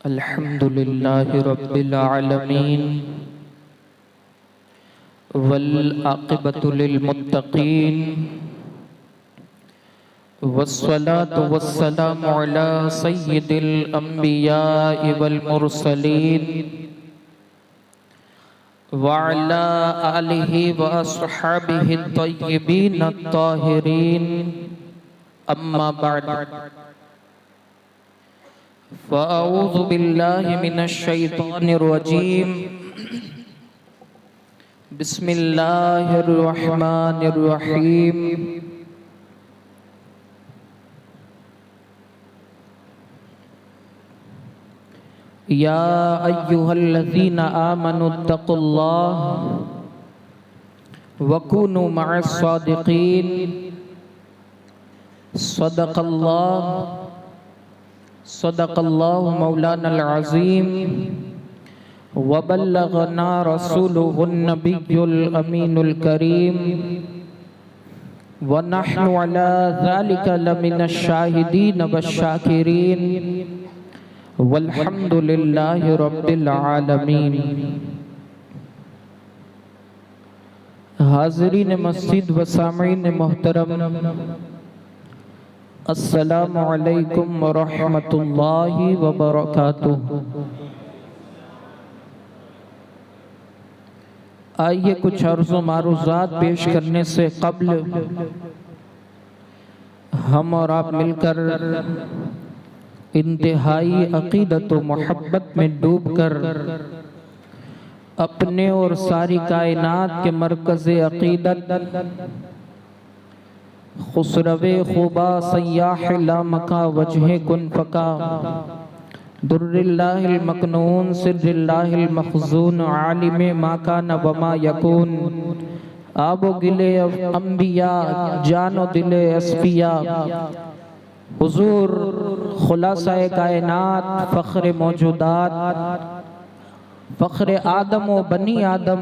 अल्हम्दुलिल्लाहि रब्बिल आलमीन वल आक़िबतु लिल मुत्तक़ीन वस्सलातु वस्सलामु अला सय्यिदिल अंबियाइ वल मुरसलीन व अला आलिहि व अस्हाबिहि तय्यिबीन अत्ताहिरीन अम्मा बअद फ़अऊज़ु बिल्लाहि मिनश शैतानिर रजीम बिस्मिल्लाहिर रहमानिर रहीम या अय्युहल्लज़ीना आमनुत्तक़ुल्लाह वकुनू मअस सादिक़ीन सदक़ल्लाहु मौलानल अज़ीम व बल्लगना रसूलुहुन नबियुल अमीनुल करीम व नहनु अला ज़ालिका लमिनश शाहिदीन वश्शाकिरीन वल्हम्दुलिल्लाहि रब्बिल आलमीन। हाज़रीन मस्जिद व सामीन मोहतरम, अस्सलामु अलैकुम व रहमतुल्लाहि व बरकातुहू। आइए कुछ अर्ज़ मारूज़ात पेश करने से क़ब्ल हम और आप मिलकर इंतहाई अक़ीदत व मोहब्बत में डूबकर अपने और सारी कायनात के मरकज़ अक़ीदत खुसरवे खुबा सय्याह लामका वजह कुन फका दुर्रिल्लाहिल मकनून सिर्रिल्लाहिल मखज़ून आलिम मा कान व मा यकून आबो गिले अंबिया जानो दिले अस्फिया हुजूर खुलासाए कायनात फ़ख्र मौजूदात फ़ख्र आदम व बनी आदम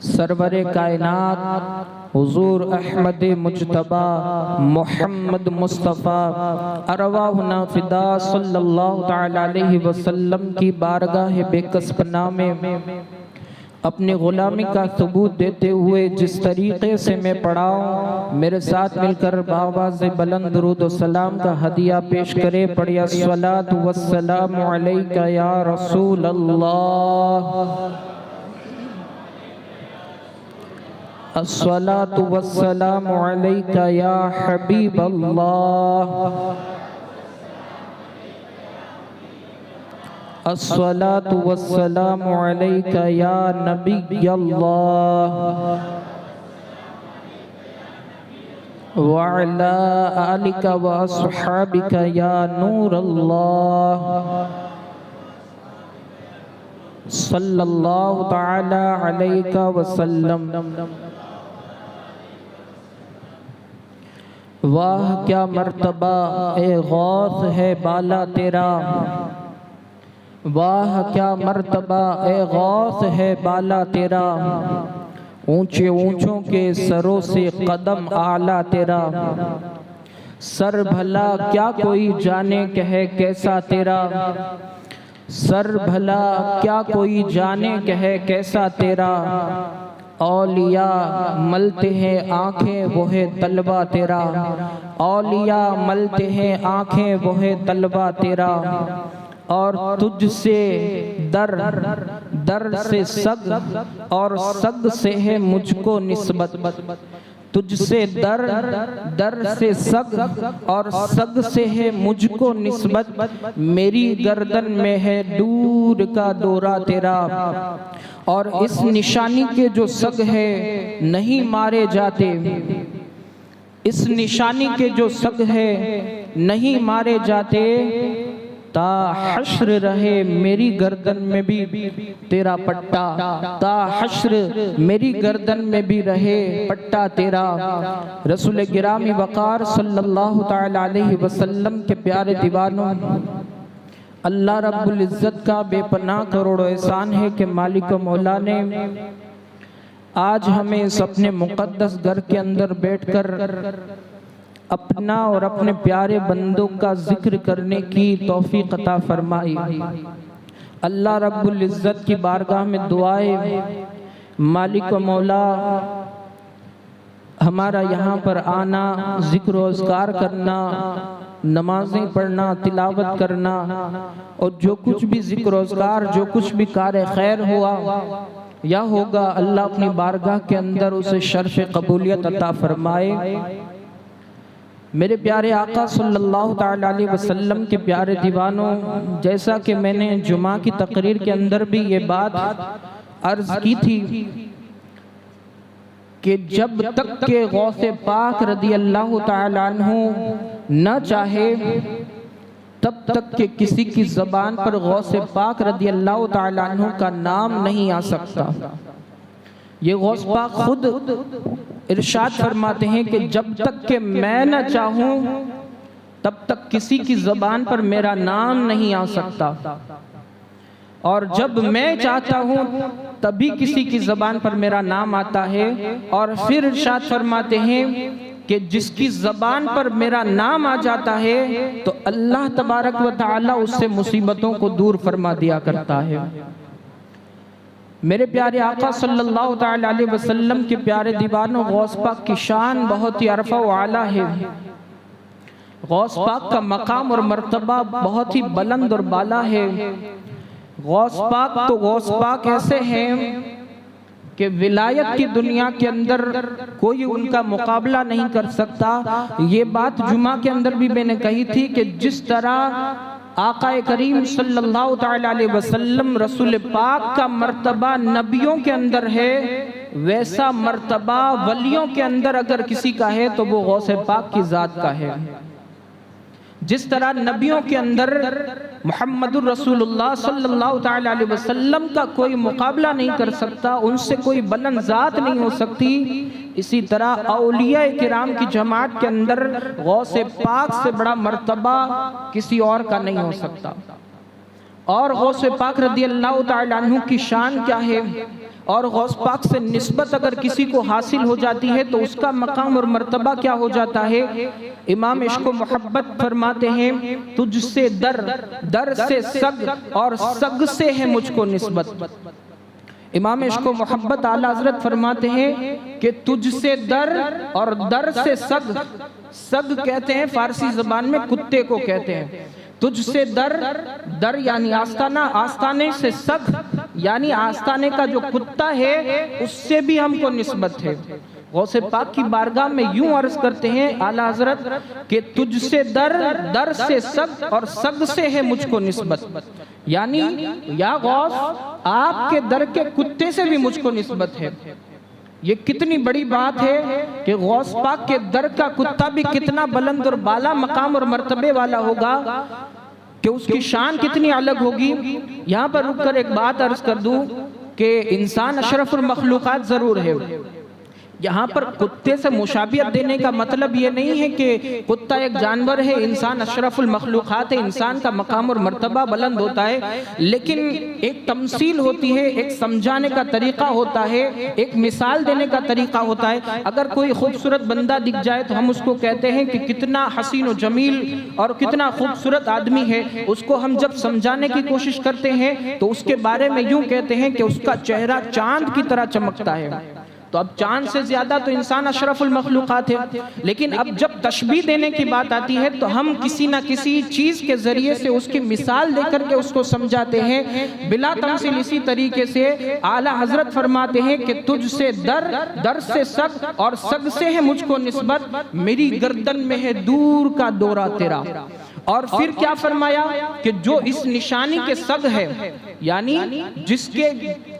सरवरे कायनात हुजूर अहमद मुज्तबा मोहम्मद मुस्तफ़ा अरवाहुना फ़िदा सल्लल्लाहु तआला अलैहि वसल्लम की बारगाह बेकस पनाह में अपनी ग़ुलामी का सबूत देते हुए जिस तरीक़े से मैं पढ़ाऊँ, मेरे साथ मिलकर बावाज़ बुलंद दुरूद व सलाम का हदिया पेश करे। पढ़िया अस्सलातु वस्सलामु अलैका या रसूल अल्लाह, अस्सलातु वस्सलामु अलैका या हबीब अल्लाह, अस्सलातु वस्सलामु अलैका या नबी अल्लाह व अला आलिका व अस्हाबिका या नूर अल्लाह सल्लल्लाहु तआला अलैका वसल्लम। वाह क्या मर्तबा ए गौस है बाला तेरा, वाह क्या मर्तबा ए गौस है बाला तेरा, ऊंचे ऊंचों के सरों से कदम आला तेरा, सर भला क्या कोई जाने कहे कैसा तेरा, सर भला क्या कोई जाने कहे कैसा तेरा, औलिया मलते हैं आँखें वो है तलवा तेरा, औलिया मलते हैं आँखें वो है तलवा तेरा, और तुझसे दर दर से सग और सग से है मुझको निस्बत, तुझसे दर दर से सग और सग से है मुझको निस्बत, मेरी गर्दन में है दूर का दौरा तेरा, और इस निशानी के जो सग है नहीं मारे जाते, इस निशानी के जो सग है नहीं मारे जाते, ता हश्र रहे मेरी गर्दन में भी तेरा पट्टा, ता हश्र मेरी गर्दन में भी रहे पट्टा तेरा। रसूल गिरामी वक़ार सल्लल्लाहु तआला अलैहि वसल्लम के प्यारे दीवानों, अल्लाह रब्बुल इज़्ज़त का बेपनाह करोड़ों एहसान है कि मालिक मौला ने आज हमें इस अपने मुक़द्दस घर के अंदर बैठकर अपना और अपने प्यारे बंदों का जिक्र करने की तौफीक अता फरमाई। अल्लाह रब्बुल इज़्ज़त की बारगाह में दुआए मालिक व मौला, हमारा यहाँ पर आना, जिक्र व अज़कार करना, नमाज़ें पढ़ना, तिलावत करना और जो कुछ भी जिक्र व अज़कार, जो कुछ भी कार्य खैर हुआ या होगा, अल्लाह अपनी बारगाह के अंदर उसे शर्फ़ कबूलियत अता फरमाए। मेरे प्यारे आका सल्लल्लाहु तआला अलैहि वसल्लम के प्यारे दीवानों, जैसा कि मैंने जुमा की तकरीर के अंदर भी ये बात अर्ज़ की थी कि जब तक के गौसे पाक रदी अल्लाह तआला अन्हु न चाहे तब तक के किसी की ज़बान पर गौसे पाक रदी अल्लाह तआला अन्हु का नाम नहीं आ सकता। ये गौस पाक खुद इरशाद फरमाते हैं कि जब तक के मैं न चाहूं तब तक किसी की ज़बान पर मेरा नाम नहीं आ सकता, और जब मैं चाहता हूं तभी किसी की ज़बान पर मेरा नाम आता है। और फिर इरशाद फरमाते हैं कि जिसकी ज़बान पर मेरा नाम आ जाता है तो अल्लाह तबारक व तआला उससे मुसीबतों को दूर फरमा दिया करता है। मेरे प्यारे आका सल्लल्लाहु तआला अलैहि वसल्लम के प्यारे दीवानों, गौस पाक की शान बहुत ही अरफा व आला है। गौस पाक का मकाम और मर्तबा बहुत ही बुलंद और बाला है। गौस पाक तो गौस पाक ऐसे हैं कि विलायत की दुनिया के अंदर कोई उनका मुकाबला नहीं कर सकता। ये बात जुमा के अंदर भी मैंने कही थी कि जिस तरह आकाए करीम सल्लल्लाहु तआला अलैहि वसल्लम रसूल पाक का मर्तबा नबियों के अंदर है, वैसा मर्तबा वलियों के अंदर अगर किसी का है तो वो गौसे पाक की ज़ात का है। जिस तरह नबियों के अंदर मुहम्मदुर रसूलुल्लाह सल्लल्लाहु तआला अलैहि वसल्लम का कोई मुकाबला नहीं कर सकता, उनसे कोई बुलंद ज़ात नहीं हो सकती, इसी तरह औलिया किराम की जमात के अंदर गौसे पाक से बड़ा मर्तबा किसी और का नहीं हो सकता। और गौसे पाक रदी अल्लाह तआला अन्हु की शान क्या है, और गौस पाक से निस्बत अगर किसी को हासिल हो जाती है तो उसका मकाम और मर्तबा क्या हो जाता है। इमाम इश्क़ मोहब्बत फरमाते हैं, तुझसे दर, दर से सग और सग से है मुझको निस्बत। इमाम इश्क़ मोहब्बत आला हज़रत फरमाते हैं कि तुझसे दर और दर से सग, सग कहते हैं फारसी ज़बान में कुत्ते को कहते हैं। तुझसे दर, दर यानी आस्ताना, आस्ताने से सग यानी आस्ताने का जो कुत्ता है उससे भी हमको निस्बत है। गौसे पाक की बारगाह में यूं अर्ज करते हैं आला हजरत कि तुझसे दर, दर से सग और सग से है मुझको निस्बत, यानी या गौस आपके दर के कुत्ते से भी मुझको निस्बत है। ये कितनी बड़ी बात है कि गौस पाक के दर का कुत्ता भी कितना बुलंद और बाला मकाम और मर्तबे वाला होगा कि उसकी शान कितनी अलग होगी। यहाँ पर रुककर एक बात अर्ज कर दूं कि इंसान अशरफुल मखलूकात जरूर है। यहाँ पर कुत्ते से मुशाबियत देने का मतलब ये नहीं है कि कुत्ता एक जानवर है, इंसान अशरफुल मखलूकात है, इंसान का मकाम और मर्तबा बुलंद होता है, लेकिन एक तमसील होती है, एक समझाने का तरीका होता है, एक मिसाल देने का तरीका होता है। अगर कोई खूबसूरत बंदा दिख जाए तो हम उसको कहते हैं कि कितना हसीन और जमील और कितना खूबसूरत आदमी है। उसको हम जब समझाने की कोशिश करते हैं तो उसके बारे में यूं कहते हैं कि उसका चेहरा चांद की तरह चमकता है। तो अब चांद से ज्यादा तो इंसान अशरफुल मखलूकात है, लेकिन अब जब तशबीह देने की बात आती है तो हम किसी ना किसी चीज के जरिए से उसकी मिसाल देकर के उसको समझाते हैं बिला तमसील। इसी तरीके से आला हजरत फरमाते हैं कि तुझसे दर, दर से सग और सग से है मुझको निस्बत, मेरी गर्दन में है दूर का दौरा तेरा। और फिर क्या फरमाया कि जो इस निशानी के सग है, यानी जिसके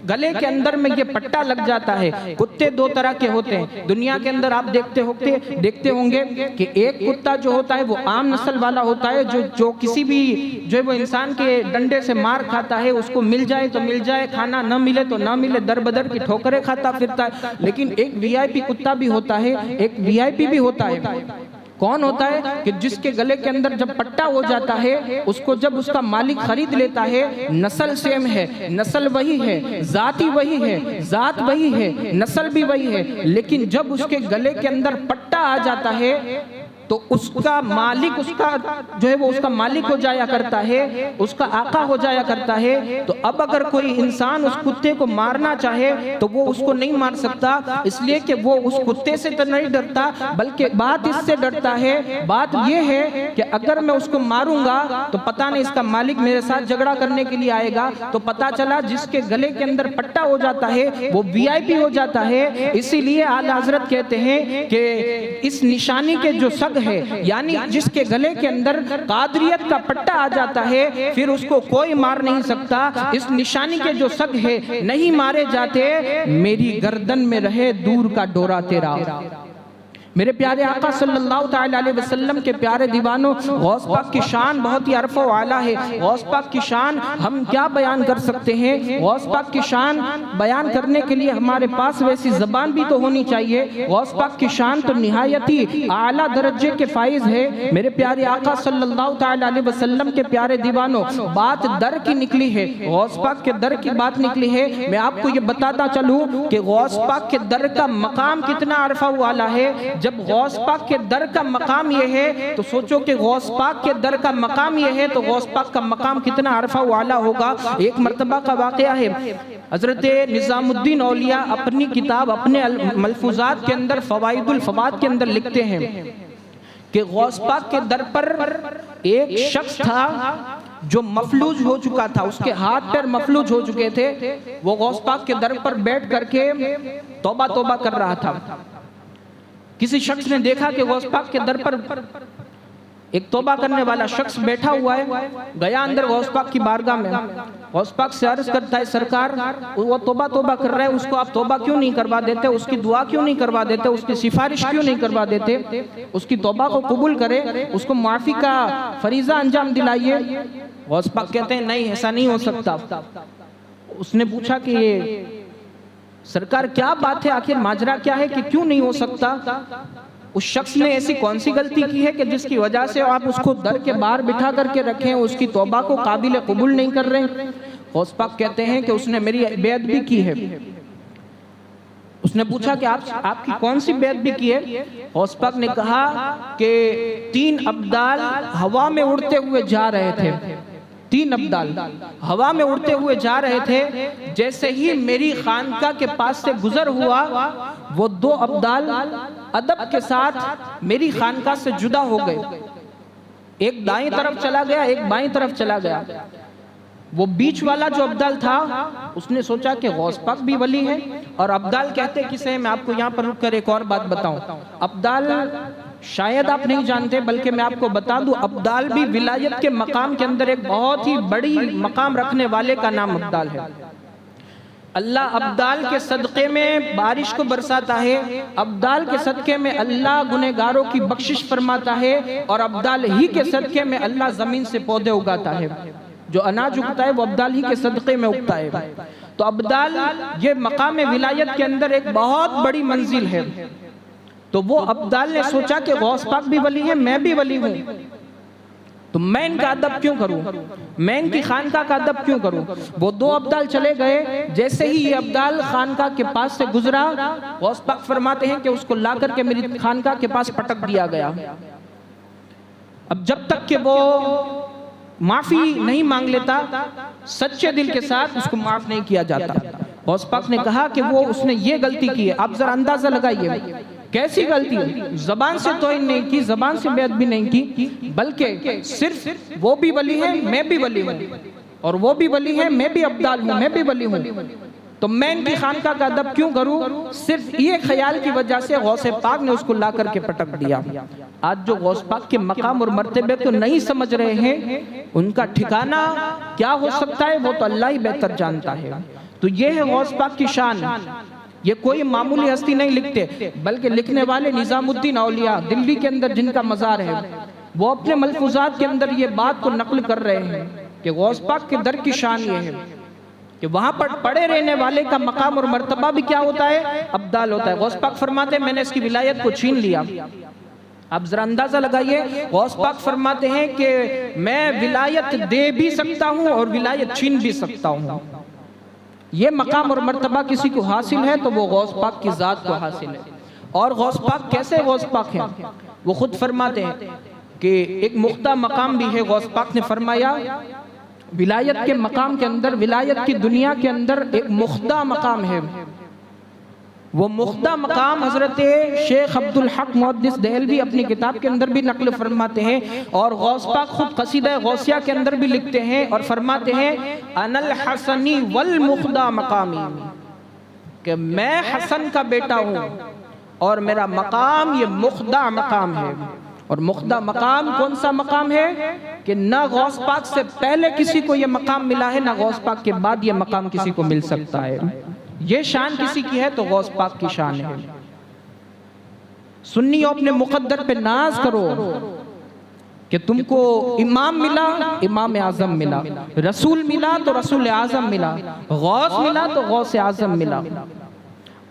गले के अंदर में ये पट्टा लग जाता है। कुत्ते दो तरह के होते हैं दुनिया के अंदर, आप देखते होंगे कि एक कुत्ता जो होता है वो आम नस्ल वाला होता है, जो किसी भी जो वो इंसान के डंडे से मार खाता है, उसको मिल जाए तो मिल जाए, खाना न मिले तो न मिले, दर बदर की ठोकरें खाता फिरता है। लेकिन एक वीआईपी कुत्ता भी होता है, एक वीआईपी भी होता है। कौन होता है कि जिसके गले के अंदर जब पट्टा हो जाता है, उसको जब उसका मालिक खरीद लेता है, नस्ल सेम है, नस्ल वही है, जात ही वही है, जात वही है, नस्ल भी वही है, लेकिन जब उसके गले के अंदर पट्टा आ जाता है तो उसका मालिक, उसका जो है वो उसका मालिक हो जाया करता है, उसका आका हो जाया करता है। तो अब अगर कोई इंसान उस कुत्ते को मारना चाहे तो वो उसको नहीं मार सकता, इसलिए कि वो उस कुत्ते से तो नहीं डरता, बल्कि बात इससे डरता है, बात ये है कि अगर मैं उसको मारूंगा तो पता नहीं इसका मालिक मेरे साथ झगड़ा करने के लिए आएगा। तो पता चला जिसके गले के अंदर पट्टा हो जाता है वो वीआईपी हो जाता है। इसीलिए आला हजरत कहते हैं कि इस निशानी के जो सग है, यानी जिसके गले के अंदर कादरियत का पट्टा आ जाता है, फिर उसको कोई मार नहीं सकता। इस निशानी के जो सग है नहीं मारे जाते, मेरी गर्दन में रहे दूर का डोरा तेरा। मेरे प्यारे आका सल्लल्लाहु ताला अलैहि वसल्लम के प्यारे दीवानों, गौस पाक की शान बहुत ही अरफ़ व आला है। गौस पाक की शान हम क्या बयान कर सकते हैं? गौस पाक की शान बयान करने के लिए हमारे पास वैसी ज़बान भी तो होनी चाहिए। गौस पाक की शान तो निहायत ही आला दर्जे के फाइज है। मेरे प्यारे आका सल्लल्लाहु ताला अलैहि वसल्लम के प्यारे दीवानों, बात दर की निकली है, गौस पाक के दर की बात निकली है। मैं आपको ये बताता चलूँ कि गौस पाक के दर का मकाम कितना अरफ़ व आला है। जब गौस पाक के दर का मकाम ये है तो सोचो कि गौस पाक के दर का मकाम ये है तो गौस पाक का मकाम कितना अरफ़ा वाला होगा। एक मर्तबा का वाक़या है, हज़रत निज़ामुद्दीन औलिया अपनी किताब अपने मलफूज़ात के अंदर फ़वाइदुल फ़वाद के अंदर लिखते हैं कि गौस पाक के दर पर एक शख्स था जो मफलूज हो चुका था, उसके हाथ पैर मफलूज हो चुके थे। वो गौस पाक के दर पर बैठ करके तौबा तौबा कर रहा था। किसी शख्स ने देखा कि गौस पाक के दर पर एक तौबा करने वाला शख्स बैठा हुआ है, गया अंदर गौस पाक की बारगाह में, गौस पाक से अर्ज करता है, सरकार वो तौबा कर रहा है, उसको आप तौबा क्यों नहीं करवा देते, उसकी दुआ क्यों नहीं करवा देते, उसकी सिफारिश क्यों नहीं करवा देते, उसकी तौबा को कबूल करे, उसको माफ़ी का फरीज़ा अंजाम दिलाइए। गौस पाक कहते हैं नहीं, ऐसा नहीं हो सकता। उसने पूछा कि ये सरकार क्या बात है, आखिर माजरा क्या है कि क्यों नहीं हो सकता? उस शख्स ने ऐसी कौन सी गलती की है कि जिसकी वजह से आप उसको दर के बाहर बिठा करके रखे हैं, उसकी तौबा को काबिल कबूल नहीं कर रहे? गौस पाक कहते हैं कि उसने मेरी बेअदबी की है। उसने पूछा कि आपकी कौन सी बेअदबी की है? गौस पाक ने कहा कि 3 अब्दाल हवा में उड़ते हुए जा रहे थे, 3 अब्दाल हवा में उड़ते हुए जा रहे थे। जैसे ही मेरी खानका के पास से गुजर हुआ, वो 2 अब्दाल अदब के साथ मेरी खानका से जुदा हो गए। एक दाईं तरफ चला गया, एक बाईं तरफ चला गया। वो बीच वाला जो अब्दाल था उसने सोचा कि गौस पाक भी वली है। और अब्दाल कहते किसे, मैं आपको यहाँ पर रुक कर एक और बात बताऊं। अब्दाल शायद आप नहीं जानते, बल्कि मैं आपको बता दूं, अब्दाल भी विलायत के मकाम के अंदर एक बहुत ही बड़ी मकाम रखने वाले का नाम अब्दाल है। अल्लाह अब्दाल के सदक़े में बारिश को बरसाता है, अब्दाल के सदक़े में अल्लाह गुनहगारों की बख्शिश फरमाता है, और अब्दाल ही के सदक़े में अल्लाह ज़मीन से पौधे उगाता है। जो अनाज उगता है वो अब्दाल ही के सदक़े में उगता है। तो अब्दाल ये मकाम विलायत के अंदर एक बहुत बड़ी मंजिल है। तो वो अब्दाल ने सोचा कि गौस पाक भी वली है, मैं भी वली हूँ, तो मैं इनका अदब क्यों करूं, मैं इनकी खानका का अदब क्यों करूं। वो 2 अब्दाल चले गए। जैसे ही ये अब्दाल खानका के पास से गुजरा, गौस पाक फरमाते हैं कि उसको ला करके मेरी खानका के पास पटक दिया गया। अब जब तक कि वो माफी नहीं मांग लेता, सच्चे दिल के साथ उसको माफ नहीं किया जाता। गौस पाक ने कहा कि वो उसने ये गलती की है। आप जरा अंदाजा लगाइए कैसी गलती है। जबान से तौहीन नहीं की, जबान से बेअदबी नहीं की, बल्कि सिर्फ वो भी वली है, मैं भी वली हूँ, और वो भी वली है, मैं भी अब्दाल हूँ, मैं भी वली हूँ, तो मैं इनकी खानका का अदब क्यों करूं। सिर्फ ये ख्याल की वजह से गौसे पाक ने उसको ला करके पटक दिया। आज जो गौस पाक के मकाम और मर्तबे को नहीं समझ रहे हैं, उनका ठिकाना क्या हो सकता है वो तो अल्लाह ही बेहतर जानता है। तो ये है गौस पाक की शान। ये कोई मामूली हस्ती नहीं लिखते, बल्कि लिखने वाले निजामुद्दीन औलिया दिल्ली के अंदर जिनका मज़ार है, वो अपने मलफूजात के अंदर ये बात को नकल कर रहे हैं कि गौस पाक के दर की शान ये है कि वहां पर पड़े रहने वाले का मकाम और मर्तबा भी क्या होता है, अब्दाल होता है। गौस पाक फरमाते हैं मैंने इसकी विलायत को छीन लिया। आप जरा अंदाजा लगाइए, गौस पाक फरमाते हैं कि मैं विलायत दे भी सकता हूं और विलायत छीन भी सकता हूं। ये मकाम और मर्तबा किसी को हासिल है तो वो गौस पाक की जात को हासिल है। और गौस पाक कैसे गौस पाक हैं वो खुद फरमाते हैं कि एक मुख्ता मकाम भी है। गौस पाक ने फरमाया विलायत के मकाम के अंदर, विलायत की दुनिया के अंदर एक मुख्ता मकाम है। वो मुख्ता मकाम हजरत शेख अब्दुल हक मुहद्दिस देहलवी अपनी किताब के अंदर भी नकल फरमाते हैं और गौस पाक खुद कसीदा गौसिया के अंदर भी लिखते हैं और फरमाते हैं अनल हसनी वल मुख्दा मकामी, कि मैं हसन का बेटा हूँ और मेरा मकाम ये मुख्दा मकाम है। और मुख्दा मकाम कौन सा मकाम है कि ना गौस पाक से पहले किसी को ये मकाम मिला है, ना गौस पाक के बाद ये मकाम किसी को मिल सकता है। ये शान किसी की है तो गौस पाक की शान है। सुन्नियों अपने मुकद्दर पे नाज करो कि तुमको इमाम मिला, इमाम आजम मिला, रसूल मिला तो रसूल आजम मिला, गौस मिला तो गौस आजम मिला।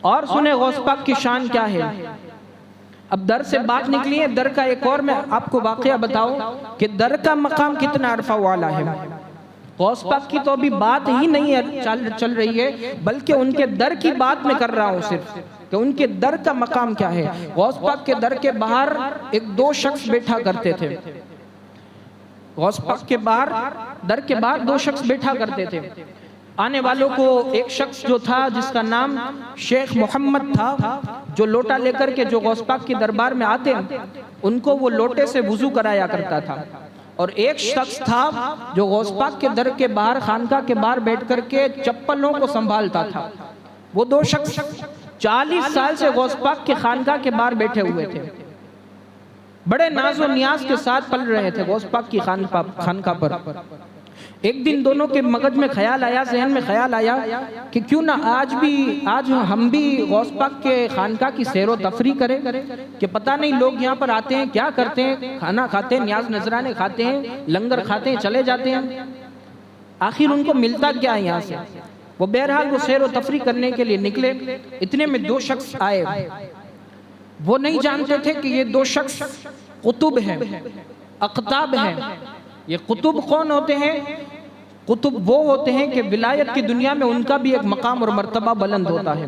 और सुने गौस पाक की शान क्या है। अब दर से बात निकली है, दर का एक और मैं आपको वाकया बताऊं कि दर का मकाम कितना अरफा वाला है। गौस पाक की तो अभी बात ही नहीं है चल रही है, बल्कि उनके दर की बात मैं कर रहा हूँ सिर्फ कि उनके दर का मकाम क्या है। गौस पाक के दर के बाहर एक दो शख्स बैठा करते थे। गौस पाक के बाहर, दर के बाहर दो शख्स बैठा करते थे। आने वालों को एक शख्स जो था जिसका नाम शेख मोहम्मद था, जो लोटा लेकर के जो गौस पाक के दरबार में आते उनको वो लोटे से वुजू कराया करता था। और एक शख्स था जो गौस पाक के दर के बाहर, खानका के बाहर बैठ करके चप्पलों को संभालता था। वो दो शख्स 40 साल से गौस पाक के खानका के बाहर बैठे हुए थे। बड़े नाज़ो नियाज के साथ पल रहे थे गौस पाक की खानका पर। एक दिन दोनों के मगज में ख्याल आया, जहन में ख्याल आया कि क्यों ना आज हम भी गौस पाक के खानका की सैरो तफरी करें कि पता नहीं लोग यहाँ पर आते हैं क्या करते हैं, खाना खाते हैं, न्याज नजराने खाते हैं, लंगर खाते हैं, चले जाते हैं, आखिर उनको मिलता क्या है यहाँ से। वो बहरहाल वो सैरो तफरी करने के लिए निकले। इतने में दो शख्स आए। वो नहीं जानते थे कि ये दो शख्स कुतुब हैं, अख्ताब हैं। ये कुतुब कौन होते हैं? कुतुब वो होते हैं कि विलायत की दुनिया में उनका भी एक मकाम और मर्तबा बुलंद होता है।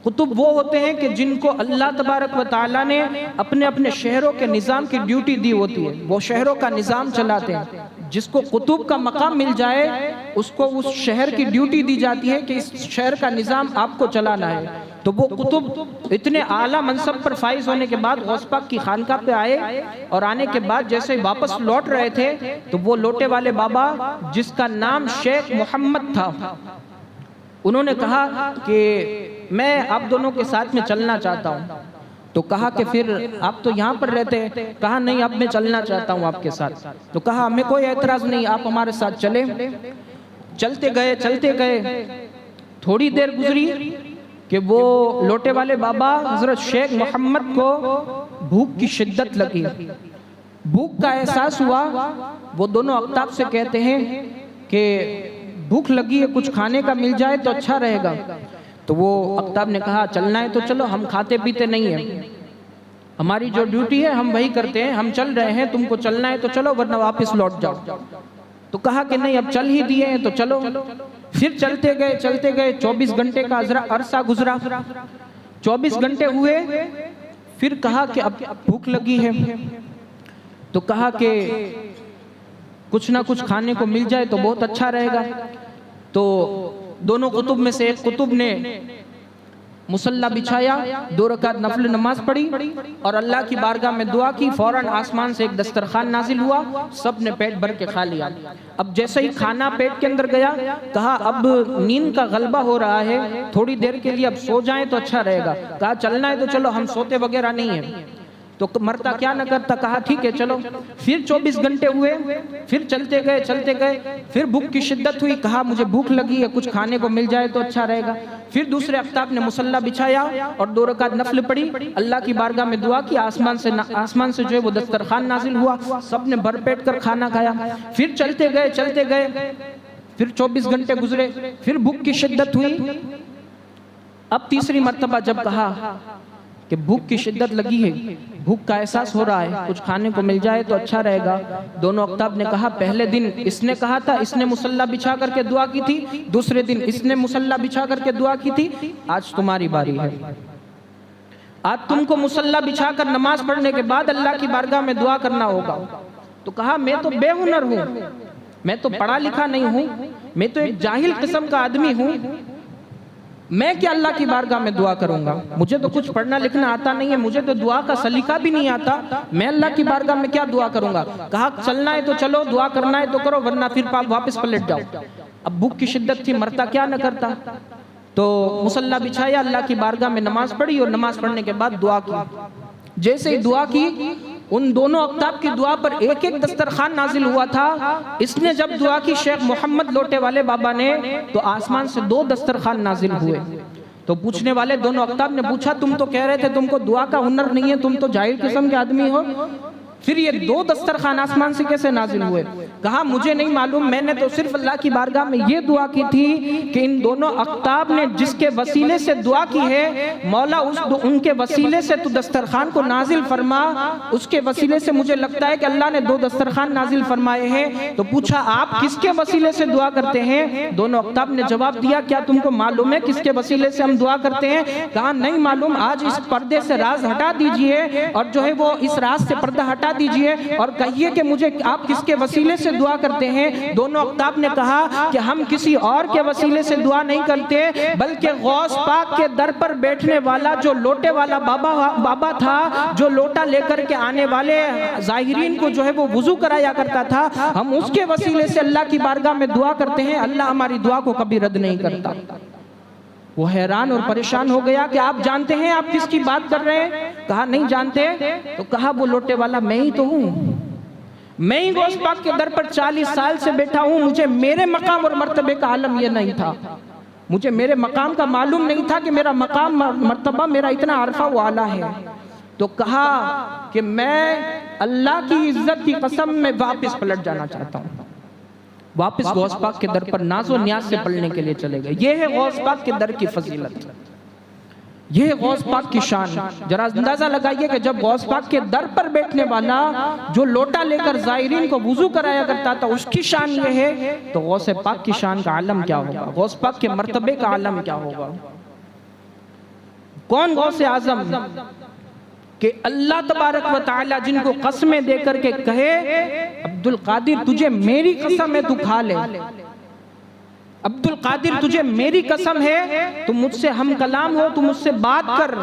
कुतुब वो होते हैं कि जिनको अल्लाह तबारक व तआला ने अपने अपने शहरों के निज़ाम की ड्यूटी दी होती है, वो शहरों का निज़ाम चलाते हैं। जिसको कुतुब का मकाम मिल जाए उसको उस शहर की ड्यूटी दी जाती है कि इस शहर का निज़ाम आपको चलाना है। तो वो कुतुब इतने आला मनसब पर फाइज होने के बाद गौस पाक की खानका पे आए और आने के बाद जैसे ही वापस लौट रहे थे तो वो लोटे वाले बाबा जिसका नाम शेख मोहम्मद था, उन्होंने कहा कि मैं आप दोनों के साथ में चलना चाहता हूँ। तो कहा कि फिर आप तो यहाँ पर रहते हैं। कहा नहीं, अब मैं चलना चाहता हूँ आपके साथ। तो कहा हमें कोई एतराज़ नहीं, आप हमारे साथ चले। चलते गए थोड़ी देर गुजरी कि वो लोटे वाले बाबा हजरत शेख मोहम्मद को भूख की शिद्दत लगी, भूख का एहसास हुआ। वो दोनों अख्ताब से कहते हैं कि भूख लगी है, कुछ खाने का मिल जाए तो अच्छा रहेगा। तो वो अख्ताब ने कहा चलना है तो चलो, हम खाते पीते नहीं हैं, हमारी जो ड्यूटी है हम वही करते हैं, हम चल रहे हैं, तुमको चलना है तो चलो वरना वापस लौट जाओ। तो कहा कि नहीं, अब चल ही दिए हैं तो चलो। फिर चलते गए 24 घंटे का अरसा गुजरा। 24 घंटे हुए, फिर कहा कि अब भूख लगी है। तो कहा कि कुछ ना कुछ खाने को मिल जाए तो बहुत अच्छा रहेगा। तो दोनों कुतुब में से एक कुतुब ने मुसल्ला बिछाया, 2 रकात नफल नमाज पढ़ी और अल्लाह की बारगाह में दुआ की। फौरन आसमान से एक दस्तरखान नाजिल हुआ, सब ने पेट भर के खा लिया। अब जैसे ही खाना पेट के अंदर गया, कहा अब नींद का गलबा हो रहा है, थोड़ी देर के लिए अब सो जाएं तो अच्छा रहेगा। कहा चलना है तो चलो, हम सोते वगैरह नहीं है। तो मरता क्या न करता, कहा ठीक है चलो। फिर 24 घंटे हुए, फिर चलते गए, फिर भूख की शिद्दत हुई। कहा मुझे भूख लगी है, कुछ खाने को मिल जाए तो अच्छा रहेगा। फिर दूसरे अख्ताब ने मुसल्ला बिछाया और 2 रकात नफल पढ़ी, अल्लाह की बारगाह में दुआ की। आसमान से जो है वो दस्तरखान नाजिल हुआ, सब ने भरपेट कर खाना खाया। फिर चलते गए, फिर 24 घंटे गुजरे, फिर भूख की शिद्दत हुई। अब तीसरी मर्तबा जब कहा कि भूख की शिद्दत लगी है, भूख का एहसास हो रहा है, कुछ खाने को मिल जाए तो अच्छा रहेगा। दोनों अख्ताब ने कहा पहले दिन इसने कहा था, इसने मुसल्ला बिछा करके दुआ की थी, दूसरे दिन इसने मुसल्ला बिछा करके दुआ की थी, आज तुम्हारी बारी है। आज तुमको मुसल्ला बिछाकर नमाज पढ़ने के बाद अल्लाह की बारगाह में दुआ करना होगा। तो कहा मैं तो बेहुनर हूँ, मैं तो पढ़ा लिखा नहीं हूँ, मैं तो एक जाहिल किस्म का आदमी हूँ, मैं क्या अल्लाह की बारगाह में दुआ करूंगा, मुझे तो कुछ पढ़ना लिखना आता नहीं है, मुझे तो दुआ का सलीका भी नहीं आता, मैं अल्लाह की बारगाह में क्या दुआ करूंगा। कहा चलना है तो चलो, दुआ करना है तो करो, वरना फिर वापस पलट जाओ। अब भूख की शिद्दत थी, मरता क्या न करता। तो मुसल्ला बिछाया, अल्लाह की बारगाह में नमाज पढ़ी और नमाज पढ़ने के बाद दुआ की। जैसे ही दुआ की, उन दोनों अख्ताब की दुआ पर एक एक दस्तरखान नाजिल हुआ था। इसने जब दुआ की शेख मोहम्मद लोटे वाले बाबा ने, तो आसमान से 2 दस्तरखान नाजिल हुए। तो पूछने वाले दोनों अख्ताब ने पूछा, तुम तो कह रहे थे तुमको दुआ का हुनर नहीं है, तुम तो जाहिल किस्म के आदमी हो, फिर ये 2 दस्तरखान आसमान से कैसे नाजिल हुए। कहा मुझे नहीं मालूम, मैंने तो सिर्फ अल्लाह की बारगाह में ये दुआ की थी कि इन दोनों अख्ताब ने जिसके वसीले से दुआ की है, मौला उनके वसीले से तू दस्तरखान को नाजिल फरमा। उसके वसीले से मुझे लगता है कि अल्लाह ने 2 दस्तरखान नाजिल फरमाए हैं। तो पूछा आप किसके वसीले से दुआ करते हैं। दोनों अख्ताब ने जवाब दिया, क्या तुमको मालूम है किसके वसीले से हम दुआ करते हैं। कहा नहीं मालूम, आज इस पर्दे से राज हटा दीजिए और जो है वो इस राज से पर्दा हटा दीजिए और कहिए कि मुझे आप किसके वसीले से दुआ करते हैं। दोनों अख्ताब ने कहा कि हम किसी और के वसीले से दुआ नहीं करते, बल्कि गौस पाक के दर पर बैठने वाला जो लोटे वाला बाबा था, जो लोटा लेकर के आने वाले जाहिरीन को जो है वो वुजू कराया करता था, हम उसके वसीले से अल्लाह की बारगाह में दुआ करते हैं। अल्लाह हमारी दुआ को कभी रद्द नहीं करता। वो हैरान और परेशान हो गया कि आप जानते हैं आप किसकी बात कर रहे हैं। कहा नहीं जानते। तो कहा वो लोटे वाला मैं ही तो हूँ, मैं ही गौस पाक के दर पर 40 साल से बैठा हूँ। मुझे मेरे मकाम और मर्तबे का आलम ये नहीं था, मुझे मेरे मकाम का मालूम नहीं था कि मेरा मकाम मर्तबा मेरा इतना अरफा व आला है। तो कहा कि मैं अल्लाह की इज्जत की कसम में वापस पलट जाना चाहता हूँ। वापस गौस पाक के दर पर नाज़ो न्याज से पढ़ने के लिए चले गए। ये है गौस पाक के दर की फजीलत, ये है गौस पाक की शान। जरा अंदाजा लगाइए कि जब गौस पाक के दर पर बैठने वाला जो लोटा लेकर जायरीन को वुजू कराया करता था, उसकी शान ये है, तो गौस पाक की शान का आलम क्या होगा, गौस पाक के मर्तबे का आलम क्या होगा। कौन गौस आजम कि अल्लाह तबारक व तआला जिनको कसमें दे करके कहे, अब्दुल कादिर तुझे मेरी कसम है तू खा ले, अब्दुल कादिर तुझे मेरी कसम है तुम मुझसे हम कलाम हो, तुम मुझसे बात कर।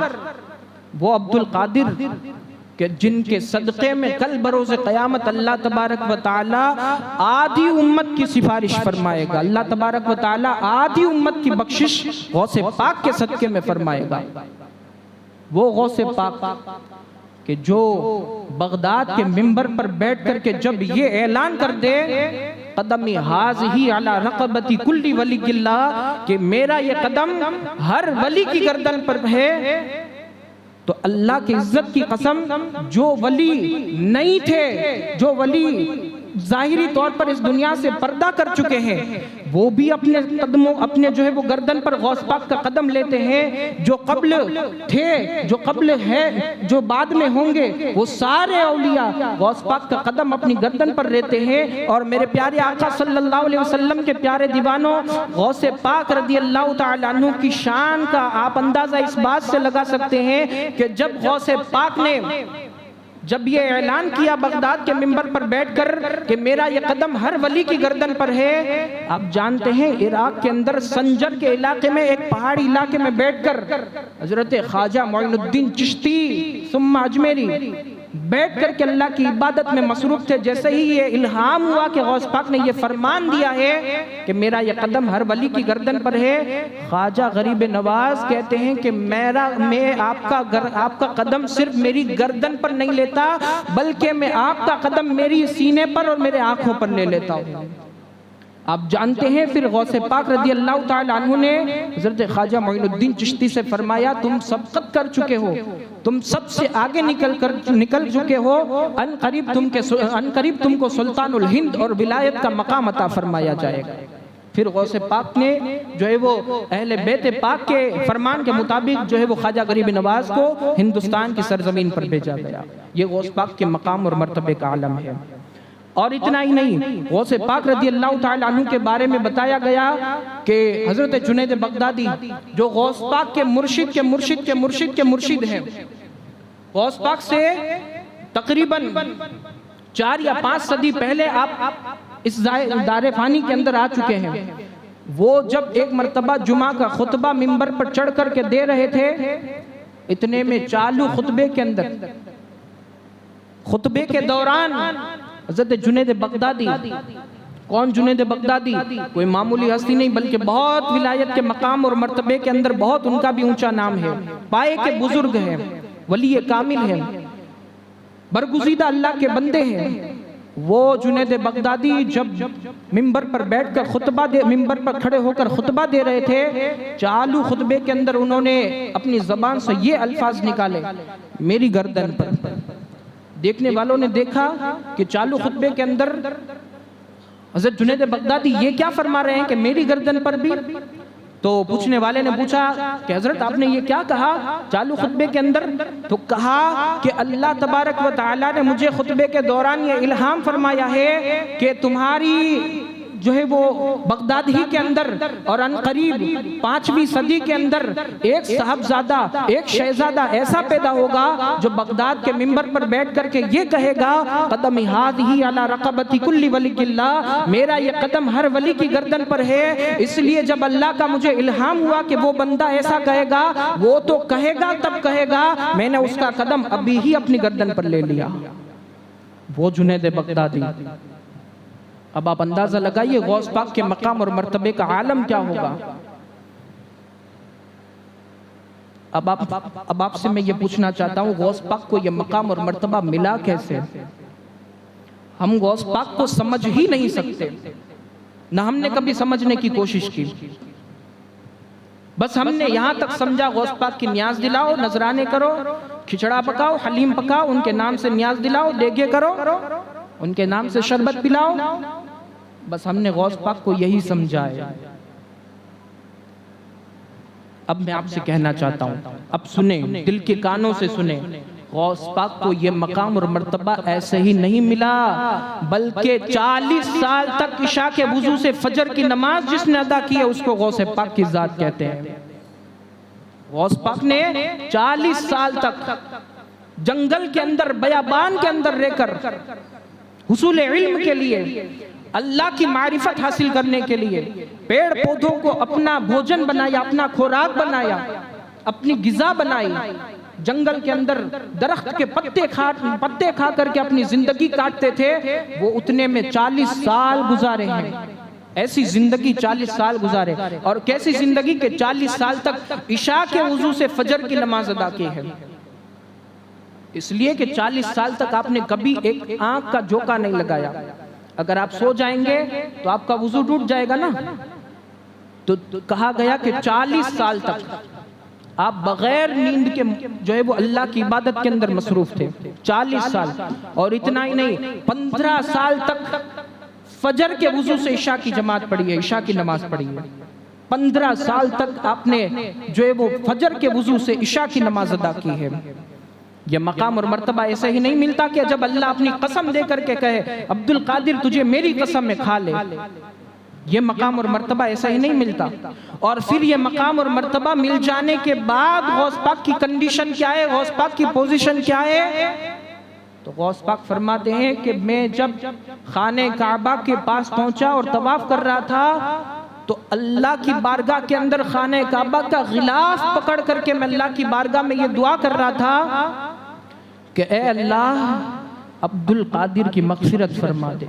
वो अब्दुल कादिर के जिनके सदक़े में कल बरोज़े क़यामत अल्लाह तबारक व तआला आधी उम्मत की सिफारिश फरमाएगा। अल्लाह तबारक व तआला आधी उम्मत की बख्शिश गौसे पाक के सदक़े में फरमाएगा। वो गौसे पाक कि जो बगदाद के मिंबर पर बैठ करके जब ये ऐलान कर दे, कदमी हाज़िही अला रक़बती कुल्ली वलिय्यिल्लाह, कि मेरा ये कदम हर वली की गर्दन पर है, तो अल्लाह की इज्जत की कसम, जो वली नहीं थे, जो वली जाहिरी तौर पर इस दुनिया से पर्दा कर चुके हैं, वो भी अपने कदमों अपने जो है वो गर्दन पर गौस पाक का कदम लेते हैं। जो कब्ल थे, जो कब्ल है, जो बाद में होंगे, वो सारे औलिया गौस पाक का कदम अपनी गर्दन पर लेते हैं। और मेरे प्यारे आका सल्लल्लाहु अलैहि वसल्लम के प्यारे दीवानों, गौसे पाक रदियल्लाहु तआला अन्हु की शान का आप अंदाजा इस बात से लगा सकते हैं कि जब गौसे पाक ने जब ये ऐलान किया बगदाद के मिंबर पर बैठकर कि मेरा ये कदम हर वली की गर्दन पर है, आप जानते हैं इराक के अंदर संजर के इलाके में एक पहाड़ी इलाके में बैठकर हजरत ख्वाजा मोइनुद्दीन चिश्ती सुम्मा अजमेरी बैठ कर के अल्लाह की इबादत में मसरूफ थे। जैसे ही ये इल्हाम हुआ कि गौस पाक ने ये फरमान दिया है कि मेरा ये कदम हर वली की गर्दन पर है, ख्वाजा गरीब नवाज कहते हैं कि मैं आपका कदम सिर्फ मेरी गर्दन पर नहीं लेता, बल्कि मैं आपका कदम मेरी सीने पर और मेरे आंखों पर ले लेता हूँ। आप जानते हैं फिर गौसे पाक रदियल्लाहु ताला अन्हु ने हज़रत ख्वाजा मोइनुद्दीन चिश्ती से फरमाया, तुम सबकत कर चुके हो, तुम सबसे आगे निकल चुके हो, अनकरीब तुमको सुल्तानुल हिंद और विलायत का मकाम अता फरमाया जाएगा। फिर गौसे पाक ने जो है वो अहले बैत पाक के फरमान के मुताबिक जो है वो ख्वाजा गरीब नवाज को हिंदुस्तान की सरजमीन पर भेजा गया। ये गौस पाक के मकाम और मर्तबे का आलम है। और इतना ही नहीं, गौसे पाक रज़ी अल्लाह ताला अन्हु के बारे में बताया गया कि हजरत जुनैद बगदादी जो गौस पाक के मुर्शिद के मुर्शिद के मुर्शिद के मुर्शिद हैं, गौस पाक से तकरीबन 4 या 5 सदी पहले आप इस दारे फानी के अंदर आ चुके हैं। वो जब एक मर्तबा जुमा का खुतबा मिंबर पर चढ़ करके दे रहे थे, इतने में चालू खुतबे के अंदर, खुतबे के दौरान हज़रत जुनैद बगदादी, कौन जुनैद बगदादी, कोई मामूली हस्ती नहीं बल्कि बहुत विलायत के मकाम और मर्तबे के अंदर बहुत उनका भी ऊंचा नाम है, पाए के बुजुर्ग हैं, वली कामिल हैं, बरगुज़ीदा अल्लाह के बंदे हैं। वो जुनैद बगदादी जब मिंबर पर बैठकर खुतबा दे, मिंबर पर खड़े होकर खुतबा दे रहे थे, चालू खुतबे के अंदर उन्होंने अपनी जबान से ये अल्फाज निकाले, मेरी गर्दन पर। देखने वालों ने देखा कि चालू खुतबे के अंदर हज़रत जुनैद बगदादी ये क्या फरमा रहे हैं कि मेरी गर्दन पर भी। तो पूछने वाले ने पूछा कि हजरत आपने ये क्या कहा चालू खुतबे के अंदर? तो कहा कि अल्लाह तबारक व तआला ने मुझे खुतबे के दौरान ये इल्हाम फरमाया है कि तुम्हारी जो है वो बगदाद ही के अंदर और अनकरीब 5वीं सदी के अंदर एक साहबजादा, एक शहजादा ऐसा पैदा होगा जो बगदाद के मिंबर पर बैठ करके ये कहेगा, कदम हाज़िही अला रक़बती कुल्ली वलिय्यिल्लाह, मेरा ये कदम हर वली की गर्दन पर है। इसलिए जब अल्लाह का मुझे इल्हाम हुआ कि वो बंदा ऐसा कहेगा, वो तो कहेगा तब कहेगा, मैंने उसका कदम अभी ही अपनी गर्दन पर ले लिया। वो जुनैद बगदादी। अब आप अंदाजा लगाइए गौस पाक के मकाम और मर्तबे का आलम क्या होगा। अब आपसे मैं ये पूछना चाहता हूँ, गौस पाक को ये मकाम और मर्तबा मिला कैसे? हम गौस पाक को समझ ही नहीं सकते, ना हमने कभी समझने की कोशिश की। बस हमने यहाँ तक समझा गौस पाक की न्याज दिलाओ, नजराने करो, खिचड़ा पकाओ, हलीम पकाओ, उनके नाम से न्याज दिलाओ, देगे करो, उनके नाम से शरबत पिलाओ। बस हमने गौस पाक को यही समझा है। अब मैं आपसे कहना चाहता हूं, अब सुने, दिल के कानों से सुने, गौस पाक को ये मकाम और मर्तबा ऐसे ही नहीं मिला, बल्कि 40 साल तक इशा के वुजू से फजर की नमाज जिसने अदा की है उसको गौस पाक की जात कहते हैं। गौस पाक ने 40 साल तक जंगल के अंदर, बयाबान के अंदर रहकर हुसूल इल्म के लिए, अल्लाह की मारिफत हासिल करने के लिए पेड़ पौधों को अपना भोजन बनाया, अपना खुराक बनाया, अपनी गिजा बनाई, जंगल के अंदर दरख्त के पत्ते खा करके अपनी जिंदगी काटते थे। वो उतने में 40 साल गुजारे हैं। ऐसी जिंदगी 40 साल गुजारे, और कैसी जिंदगी के 40 साल तक इशा के वुजू से फजर की नमाज अदा की है। इसलिए कि 40 साल तक आपने कभी एक आंख का झोंका नहीं लगाया। अगर आप सो जाएंगे तो आपका वुजू टूट जाएगा ना। तो कहा गया कि 40 साल तक आप बगैर नींद के जो है वो अल्लाह की इबादत के अंदर मसरूफ थे। 40 साल। और इतना ही नहीं, 15 साल तक फजर के वुजू से इशा की जमात पढ़ी है, इशा की नमाज पढ़ी है। 15 साल तक आपने जो है वो फजर के वुजू से इशा की नमाज अदा की है। यह मकाम और मर्तबा ऐसे ही नहीं मिलता कि जब अल्लाह अपनी कसम दे करके कहे अब्दुल कादिर तुझे मेरी कसम में खा ले। यह मकाम और मर्तबा ऐसा ही नहीं मिलता। और फिर यह मकाम और मर्तबा मिल जाने के बाद गौस पाक की कंडीशन क्या है, गौस पाक की पोजीशन क्या है? तो गौस पाक फरमाते हैं कि मैं जब खाने काबा के पास पहुंचा और तवाफ कर रहा था तो अल्लाह की बारगाह के अंदर खाने काबा का गिलाफ पकड़ करके मैं अल्लाह की बारगाह में ये दुआ कर रहा था कि ए अल्लाह अब्दुल कादिर की मग़फ़िरत फरमा दे।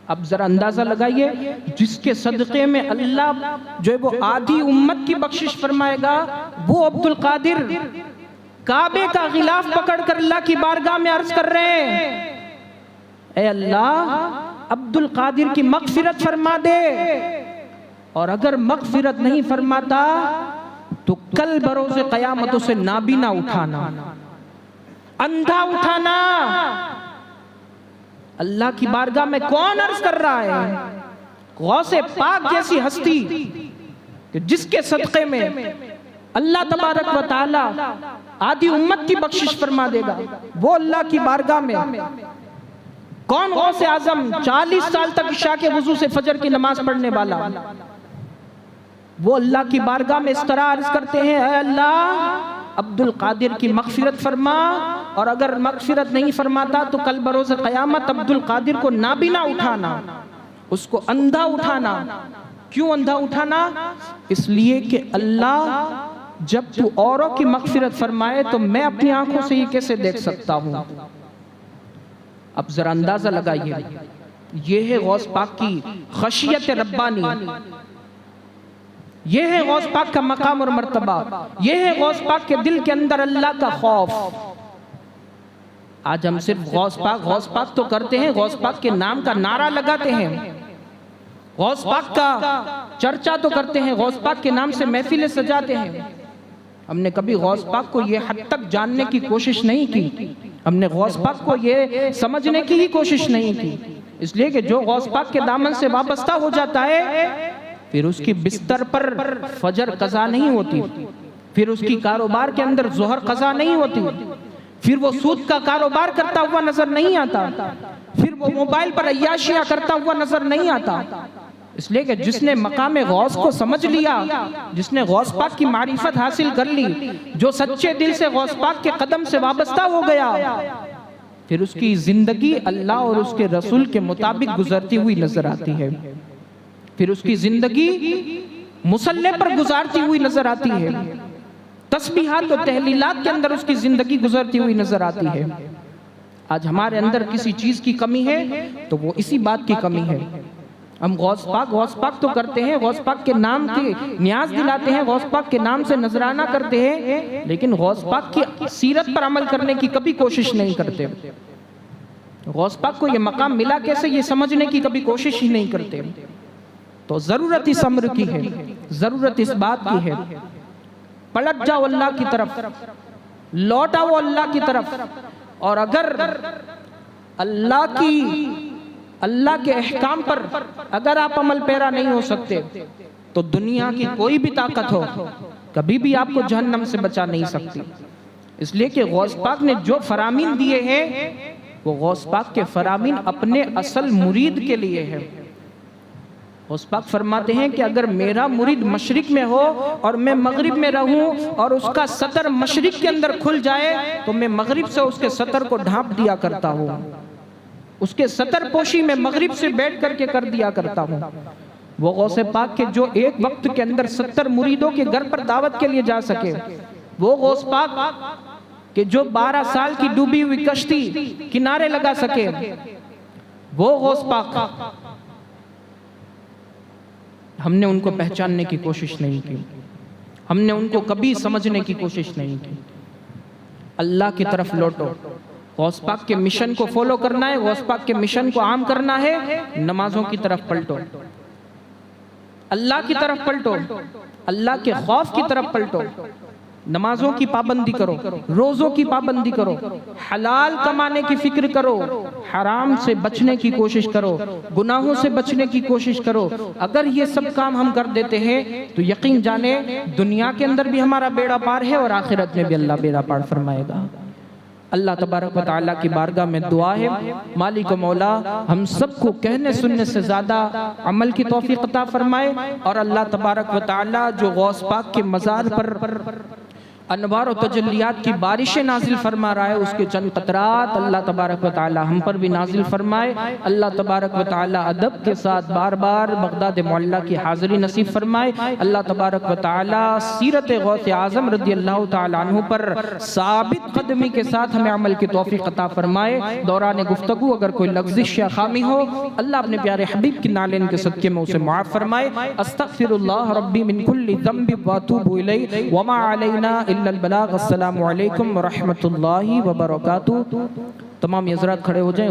अब जरा अंदाजा लगाइए, जिसके सदक़े में अल्लाह जो है वो आधी उम्मत की बख्शिश फरमाएगा, वो अब्दुल कादिर काबे का गिलाफ पकड़ कर अल्लाह की बारगाह में अर्ज कर रहे हैं, ए अल्लाह अब्दुल कादिर की मग़फ़िरत फरमा दे। और अगर मग़फ़िरत नहीं फरमाता तो कल बरोज़े क़यामत उसे नाबीना उठाना, अंधा उठाना। अल्लाह की बारगाह में कौन अर्ज कर रहा है? गौसे पाक जैसी हस्ती कि जिसके सदक़े में अल्लाह तबारक व तआला आधी उम्मत की बख्शिश फरमा देगा, वो अल्लाह की बारगाह में कौन गौसे आजम 40 साल तक इशा के वजू से फजर की नमाज पढ़ने वाला? वो अल्लाह की बारगाह में इस तरह अर्ज करते हैं, ऐ अल्लाह अब्दुल कादिर की मगफिरत फरमा, और अगर मगफिरत नहीं फरमाता तो कल बरोज़ क़यामत अब्दुल कादिर को नाबीना उठाना, उसको अंधा उठाना। क्यों अंधा उठाना? इसलिए कि अल्लाह जब तू औरों की मगफिरत फरमाए तो मैं अपनी आंखों से ये कैसे देख सकता हूं? अब जरा अंदाजा लगाइए, ये है गौस पाक की खशियत रब्बानी, ये है गौस पाक का मकाम और मर्तबा, ये है गौस पाक के दिल के अंदर अल्लाह का खौफ। आज हम सिर्फ गौस पाक तो करते हैं, गौस पाक के नाम का नारा लगाते हैं, गौस पाक का चर्चा तो करते हैं, गौस पाक के नाम से महफिलें सजाते हैं। हमने कभी गौस पाक को ये हद तक जानने की कोशिश नहीं की, हमने गौस पाक को ये समझने की ही कोशिश नहीं की। इसलिए कि जो गौस पाक के दामन से वाबस्ता हो जाता है, फिर उसकी बिस्तर पर फजर कज़ा नहीं होती, फिर उसकी कारोबार के अंदर ज़ोहर कज़ा नहीं होती, फिर वो सूद का कारोबार करता हुआ नजर नहीं आता, फिर वो मोबाइल पर अय्याशियां करता हुआ नजर नहीं आता। इसलिए कि जिसने मकाम गौस को समझ लिया, जिसने गौस पाक की मारिफत हासिल कर ली, जो सच्चे दिल से गौस पाक के कदम से वाबस्ता हो गया, फिर उसकी जिंदगी अल्लाह और उसके रसूल के मुताबिक गुजरती हुई नजर आती है, फिर उसकी जिंदगी मुसल्ले पर गुजारती हुई नजर आती है, तस्बीहात और तहलीलात के अंदर उसकी जिंदगी गुजरती हुई नजर आती है। आज हमारे अंदर किसी चीज की कमी है तो वो इसी बात की कमी है। हम गौस पाक तो करते हैं, गौस पाक के नाम के न्याज दिलाते हैं, गौस पाक के नाम से नजराना करते हैं, लेकिन गौस पाक की सीरत पर अमल करने की कभी कोशिश नहीं करते। गौस पाक को ये मकाम मिला कैसे, ये समझने की कभी कोशिश ही नहीं करते। तो जरूरत इस अम्र की है, जरूरत इस बात की है, पलट जाओ अल्लाह की तरफ, लौट आओ अल्लाह की तरफ। और अगर अल्लाह के अहकाम पर अगर आप अमल पैरा नहीं हो सकते तो दुनिया की कोई भी ताकत हो कभी भी आपको जहन्नम से बचा नहीं सकती। इसलिए कि गौस पाक ने जो फरामीन दिए हैं, वो गौस पाक के फरामीन अपने असल मुरीद के लिए है। गौस पाक फरमाते हैं कि अगर मेरा मुरीद मशरिक में हो और मैं मगरिब में रहूं और उसका सतर मशरिक के अंदर खुल जाए तो मैं मगरिब से उसके सतर को ढांप दिया करता हूं, उसके सतर पोशी में मगरिब से बैठ करके कर दिया करता हूं। वो गौसे पाक के जो एक वक्त के अंदर 70 मुरीदों के घर पर दावत के लिए जा सके, वो गौस पाक के जो 12 साल की डूबी हुई कश्ती किनारे लगा सके, वो गौस पाक, हमने उनको पहचानने की कोशिश नहीं की, हमने उनको कभी समझने की कोशिश नहीं की। अल्लाह की तरफ लौटो, गौस पाक के मिशन को फॉलो करना है, गौस पाक के मिशन को आम करना है, नमाजों की तरफ पलटो, अल्लाह की तरफ पलटो, अल्लाह के खौफ की तरफ पलटो, नमाजों की पाबंदी करो, रोजों की पाबंदी करो, हलाल कमाने की फिक्र करो, हराम से बचने की कोशिश करो, गुनाहों से बचने की कोशिश करो। अगर ये सब काम हम कर देते हैं तो यकीन जाने दुनिया के अंदर भी हमारा बेड़ा पार है और आखिरत में भी अल्लाह बेड़ा पार फरमाएगा। अल्लाह तबारक व तआला की बारगाह में दुआ है, मालिक मौला हम सबको कहने सुनने से ज़्यादा अमल की तौफीक अता फरमाए। और अल्लाह तबारक व तआला जो गौस पाक के मज़ार पर अनवार और तजल्लियात की बारिशें नाजिल फरमा रहा है, उसके चंद कतरात अल्लाह तबारक व तआला हम पर भी नाजिल फरमाए। अल्लाह तबारक व तआला अदब के साथ बार बार बगदाद मौला की हाज़िरी नसीब फरमाए। अल्लाह तबारक व तआला सीरत गौसे आज़म रज़ियल्लाहु तआला अन्हु पर साबित कदमी के साथ हमें अमल की तौफीक अता फरमाए। दौरान गुफ्तगू अगर कोई लग़्ज़िश या खामी हो, अल्लाह अपने प्यारे हबीब की नालेन के सदक़े में उसे माफ़ फरमाए। अस्तग़फिरुल्लाह रब्बी मिन कुल्लि ज़ंबि व अतूबु इलैहि व मा अलैना इल्लल बलाग। अस्सलामु अलैकुम व रहमतुल्लाहि व बरकातुहू। तमाम हज़रात खड़े हो जाएं।